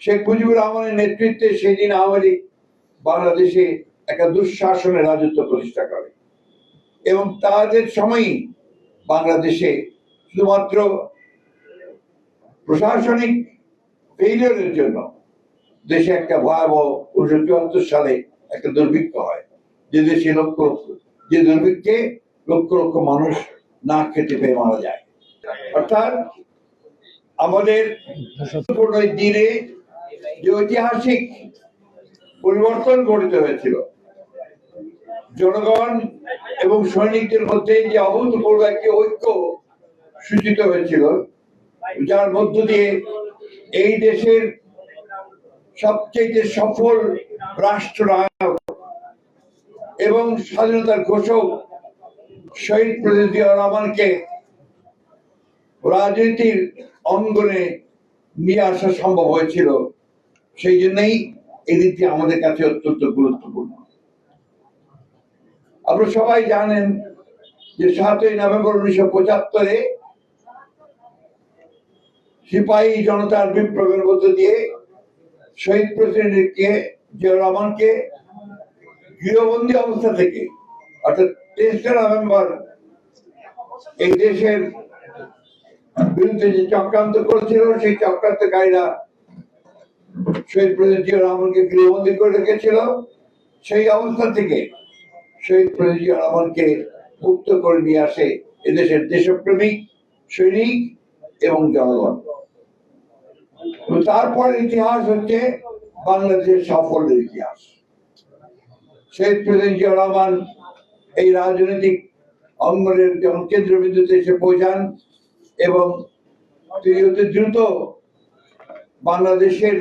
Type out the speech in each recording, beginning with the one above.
শেখ মুজিবুর রহমানের নেতৃত্বে সেদিন আওয়ামী লীগ বাংলাদেশে একটা দুঃশাসনের রাজত্ব প্রতিষ্ঠা করে এবং তাদের সময়ই বাংলাদেশে শুধুমাত্র প্রশাসনিক ফেইলিয়রের জন্য দেশে একটা ভয়াবহ 1974 সালে একটা দুর্ভিক্ষ হয়, যে দেশে যে দুর্ভিক্ষে লক্ষ লক্ষ মানুষ না খেতে পেয়ে মারা যায়। অর্থাৎ আমাদের দিনে যে ঐতিহাসিক পরিবর্তন ঘটিত হয়েছিল, জনগণ এবং সৈনিকদের মধ্যে যে অভূতপূর্ব একটি ঐক্য সূচিত হয়েছিল, যার মধ্য দিয়ে এই দেশের সবচেয়ে সফল রাষ্ট্রনায়ক এবং স্বাধীনতার ঘোষক শহীদ প্রেসিডেন্ট জিয়াউর রহমানকে রাজনীতির অঙ্গনে নিয়ে আসা সম্ভব হয়েছিল। সেই জন্যই এই দিকটি আমাদের কাছে অত্যন্ত গুরুত্বপূর্ণ। আপনারা সবাই জানেন যে 7ই নভেম্বর 1975-এ সিপাহী জনতার বিপ্লবের মধ্য দিয়ে শহীদ প্রেসিডেন্টকে জিয়াউর রহমানকে গৃহবন্দী অবস্থা থেকে, অর্থাৎ 23 নভেম্বর এই দেশের বিরুদ্ধে যে চক্রান্ত করেছিল, সেই চক্রান্তকারীরা শহীদ প্রেসিডেন্ট জিয়াউর রহমানকে গৃহবন্দী করে রেখেছিল। সেই অবস্থা থেকে শহীদ প্রেসিডেন্ট জিয়াউর রহমানকে মুক্ত করে নিয়ে আসে এদেশের দেশপ্রেমিক সৈনিক এবং জনগণ। তারপর ইতিহাস হচ্ছে বাংলাদেশের সাফল্যের ইতিহাস। শহীদ প্রেসিডেন্ট জিয়াউর রহমান এই রাজনৈতিক অঙ্গনের যখন কেন্দ্রবিন্দুতে এসে পৌঁছান এবং তিনি অতি দ্রুত বাংলাদেশের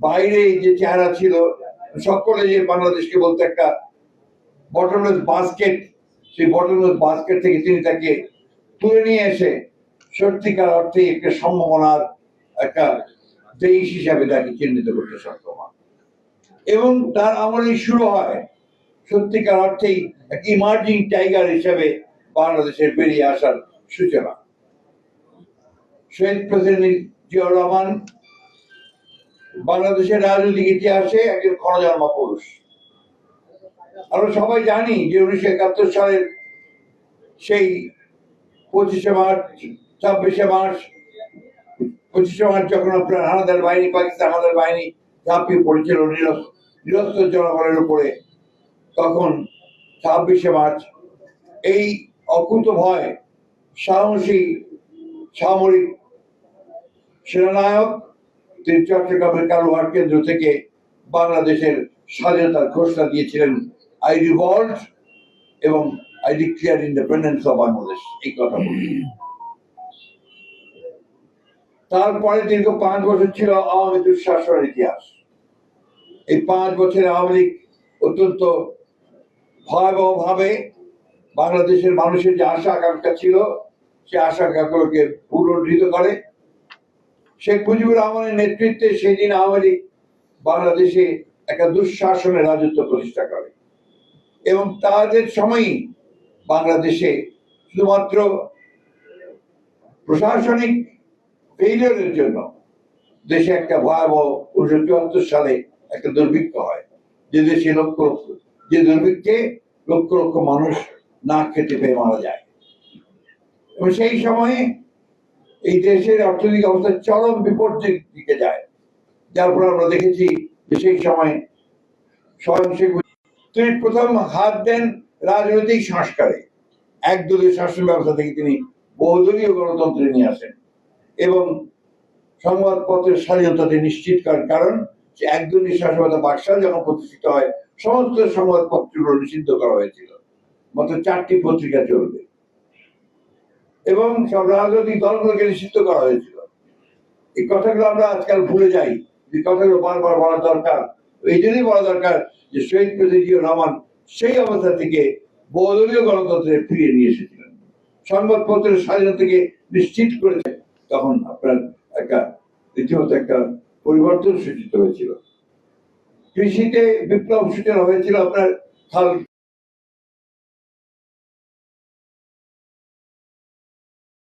বাইরে যে চেহারা ছিল, সকলে যে বাংলাদেশকে বলতে একটা বটমলেস বাস্কেট, সেই বটমলেস বাস্কেট থেকে তিনি তাকে তুলে নিয়ে এসে সত্যিকার অর্থে একটা সম্ভাবনার একটা দেশ হিসাবে তাকে চিহ্নিত করতে সক্ষম হয় এবং তার আমলেই শুরু হয় সত্যিকার অর্থেই এক ইমার্জিং টাইগার হিসাবে বাংলাদেশের বেরিয়ে আসার সূচনা। শহীদ প্রেসিডেন্ট জিয়াউর রহমান বাংলাদেশের রাজনৈতিক ইতিহাসে একজন ক্ষণজন্মা পুরুষ। আমরা সবাই জানি যে 1971 সালের সেই 25শে মার্চ 26শে মার্চ 25শে মার্চ যখন আপনার হানাদার বাহিনী, পাকিস্তান হানাদার বাহিনী ঝাঁপিয়ে পড়েছিল নিরস্ত্র জনগণের উপরে, তখন 26শে মার্চ এই অকুতভয় সাহসী সামরিক সেনানায়ক তিনি চট্টগ্রামের কালুহাট কেন্দ্র থেকে বাংলাদেশের স্বাধীনতার ঘোষণা দিয়েছিলেন, আই রিভল্ট এবং I declare independence of Bangladesh, এই কথা বলি। তারপরে দীর্ঘ 5 বছর ছিল আওয়ামী দুঃশাসনের ইতিহাস। এই 5 বছরে আওয়ামী লীগ অত্যন্ত ভয়াবহ ভাবে বাংলাদেশের মানুষের যে আশা আকাঙ্ক্ষা ছিল, সে আশা আকাঙ্ক্ষাগুলোকে পুনরুদ্ধৃত করে। শেখ মুজিবুর রহমানের নেতৃত্বে সেদিন আওয়ামী লীগ বাংলাদেশে একটা দুঃশাসনের রাজত্ব প্রতিষ্ঠা করে এবং তাদের সময়ই বাংলাদেশে শুধুমাত্র প্রশাসনিক ফেইলিয়রের জন্য দেশে একটা ভয়াবহ 1974 সালে একটা দুর্ভিক্ষ হয়, যে দেশে যে দুর্ভিক্ষে লক্ষ লক্ষ মানুষ না খেতে পেয়ে মারা যায় এবং সেই সময়ে এই দেশের অর্থনৈতিক অবস্থা চরম বিপর্যয়ের দিকে যায়। যার ফলে আমরা দেখেছি যে সেই সময় স্বয়ং শেখ তিনি প্রথম হাত দেন রাজনৈতিক সংস্কারে। একদলীয় শাসন ব্যবস্থা থেকে তিনি বহুদলীয় গণতন্ত্রে নিয়ে আসেন এবং সংবাদপত্রের স্বাধীনতা নিশ্চিত করার কারণ যে একদলীয় শাসন ব্যবস্থা বাকশাল যখন প্রতিষ্ঠিত হয়, সমস্ত সংবাদপত্রগুলো নিষিদ্ধ করা হয়েছিল, মাত্র 4টি পত্রিকা চলবে এবং সব রাজনৈতিক দলগুলোকে নিষিদ্ধ করা হয়েছিল। এই কথাগুলো আমরা আজকাল ভুলে যাই, যে কথাগুলো বারবার বলা দরকার। এই জন্যই বলা দরকার যে শহীদ প্রেসিডেন্ট জিয়াউর রহমান সেই অবস্থা থেকে বহুদলীয় গণতন্ত্রে ফিরিয়ে নিয়ে এসেছিলেন, সংবাদপত্রের স্বাধীনতাকে নিশ্চিত করেছে। তখন আপনার একটা রীতিমতো একটা পরিবর্তন সূচিত হয়েছিল। কৃষিতে বিপ্লব সূচনা হয়েছিল আপনার খাল